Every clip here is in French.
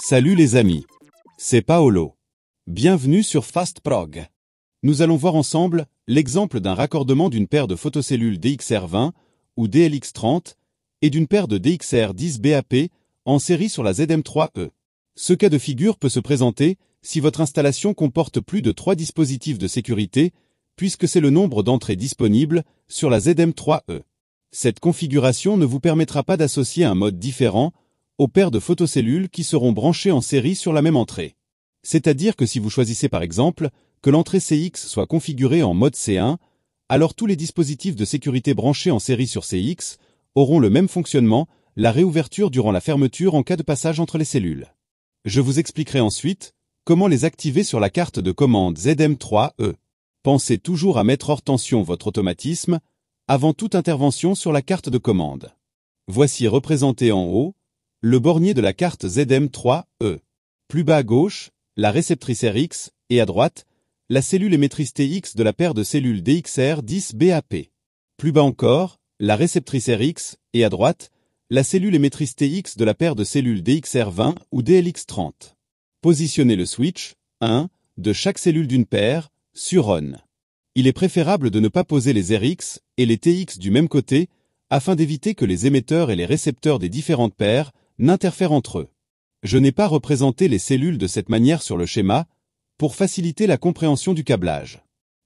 Salut les amis, c'est Paolo. Bienvenue sur FastProg. Nous allons voir ensemble l'exemple d'un raccordement d'une paire de photocellules DXR20 ou DLX30 et d'une paire de DXR10 BAP en série sur la ZM3E. Ce cas de figure peut se présenter si votre installation comporte plus de 3 dispositifs de sécurité, puisque c'est le nombre d'entrées disponibles sur la ZM3E. Cette configuration ne vous permettra pas d'associer un mode différent aux paires de photocellules qui seront branchées en série sur la même entrée. C'est-à-dire que si vous choisissez par exemple que l'entrée CX soit configurée en mode C1, alors tous les dispositifs de sécurité branchés en série sur CX auront le même fonctionnement, la réouverture durant la fermeture en cas de passage entre les cellules. Je vous expliquerai ensuite comment les activer sur la carte de commande ZM3E. Pensez toujours à mettre hors tension votre automatisme avant toute intervention sur la carte de commande. Voici représenté en haut le bornier de la carte ZM3E. Plus bas à gauche, la réceptrice RX et à droite, la cellule émettrice TX de la paire de cellules DXR10 BAP. Plus bas encore, la réceptrice RX et à droite, la cellule émettrice TX de la paire de cellules DXR20 ou DLX30. Positionnez le switch 1 de chaque cellule d'une paire sur ON. Il est préférable de ne pas poser les RX et les TX du même côté afin d'éviter que les émetteurs et les récepteurs des différentes paires n'interfèrent entre eux. Je n'ai pas représenté les cellules de cette manière sur le schéma pour faciliter la compréhension du câblage.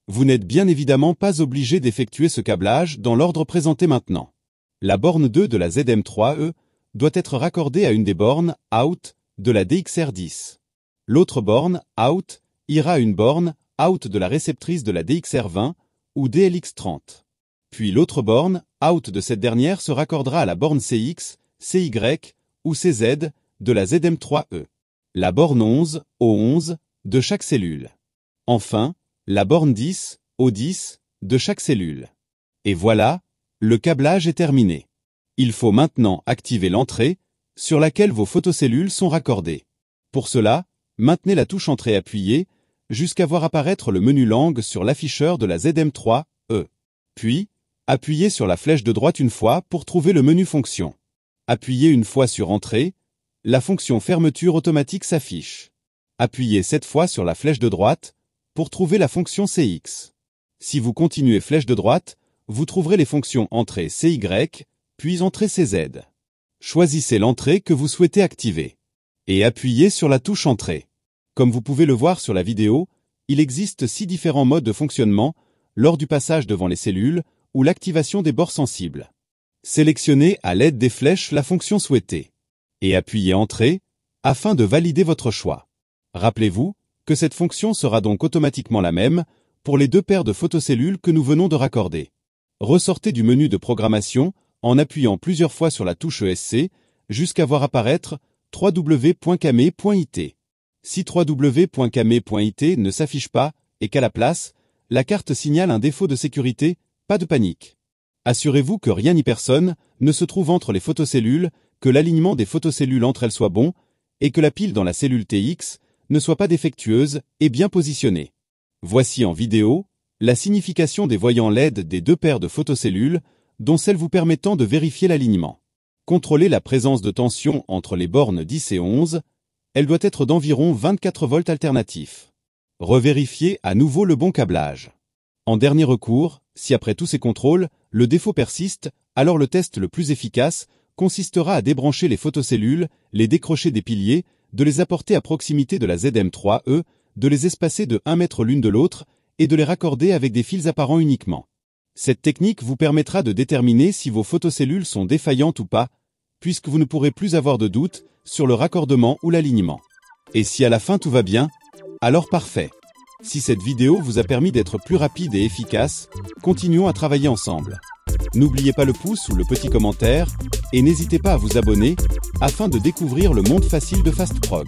Vous n'êtes bien évidemment pas obligé d'effectuer ce câblage dans l'ordre présenté maintenant. La borne 2 de la ZM3E doit être raccordée à une des bornes out de la DXR10. L'autre borne out ira à une borne out de la réceptrice de la DXR20 ou DLX30. Puis l'autre borne out de cette dernière se raccordera à la borne CX, CY ou CZ de la ZM3E. La borne 11 O11 de chaque cellule. Enfin, la borne 10 O10 de chaque cellule. Et voilà, le câblage est terminé. Il faut maintenant activer l'entrée sur laquelle vos photocellules sont raccordées. Pour cela, maintenez la touche entrée appuyée jusqu'à voir apparaître le menu langue sur l'afficheur de la ZM3E. Puis, appuyez sur la flèche de droite une fois pour trouver le menu fonction. Appuyez une fois sur entrée, la fonction fermeture automatique s'affiche. Appuyez 7 fois sur la flèche de droite pour trouver la fonction CX. Si vous continuez flèche de droite, vous trouverez les fonctions entrée CY, puis entrée CZ. Choisissez l'entrée que vous souhaitez activer. Et appuyez sur la touche entrée. Comme vous pouvez le voir sur la vidéo, il existe 6 différents modes de fonctionnement lors du passage devant les cellules ou l'activation des bords sensibles. Sélectionnez à l'aide des flèches la fonction souhaitée. Et appuyez entrée afin de valider votre choix. Rappelez-vous que cette fonction sera donc automatiquement la même pour les deux paires de photocellules que nous venons de raccorder. Ressortez du menu de programmation en appuyant plusieurs fois sur la touche ESC jusqu'à voir apparaître www.came.it. Si www.came.it ne s'affiche pas et qu'à la place, la carte signale un défaut de sécurité, pas de panique. Assurez-vous que rien ni personne ne se trouve entre les photocellules, que l'alignement des photocellules entre elles soit bon et que la pile dans la cellule TX ne soit pas défectueuse et bien positionnée. Voici en vidéo la signification des voyants LED des deux paires de photocellules, dont celle vous permettant de vérifier l'alignement. Contrôlez la présence de tension entre les bornes 10 et 11, elle doit être d'environ 24 volts alternatifs. Revérifiez à nouveau le bon câblage. En dernier recours, si après tous ces contrôles, le défaut persiste, alors le test le plus efficace consistera à débrancher les photocellules, les décrocher des piliers, de les apporter à proximité de la ZM3E, de les espacer de 1 mètre l'une de l'autre et de les raccorder avec des fils apparents uniquement. Cette technique vous permettra de déterminer si vos photocellules sont défaillantes ou pas, puisque vous ne pourrez plus avoir de doute sur le raccordement ou l'alignement. Et si à la fin tout va bien, alors parfait. Si cette vidéo vous a permis d'être plus rapide et efficace, continuons à travailler ensemble. N'oubliez pas le pouce ou le petit commentaire, et n'hésitez pas à vous abonner, afin de découvrir le monde facile de FastProg.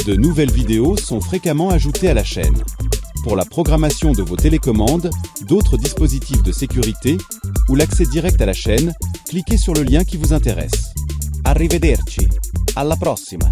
De nouvelles vidéos sont fréquemment ajoutées à la chaîne. Pour la programmation de vos télécommandes, d'autres dispositifs de sécurité, ou l'accès direct à la chaîne, cliquez sur le lien qui vous intéresse. Arrivederci, alla prossima!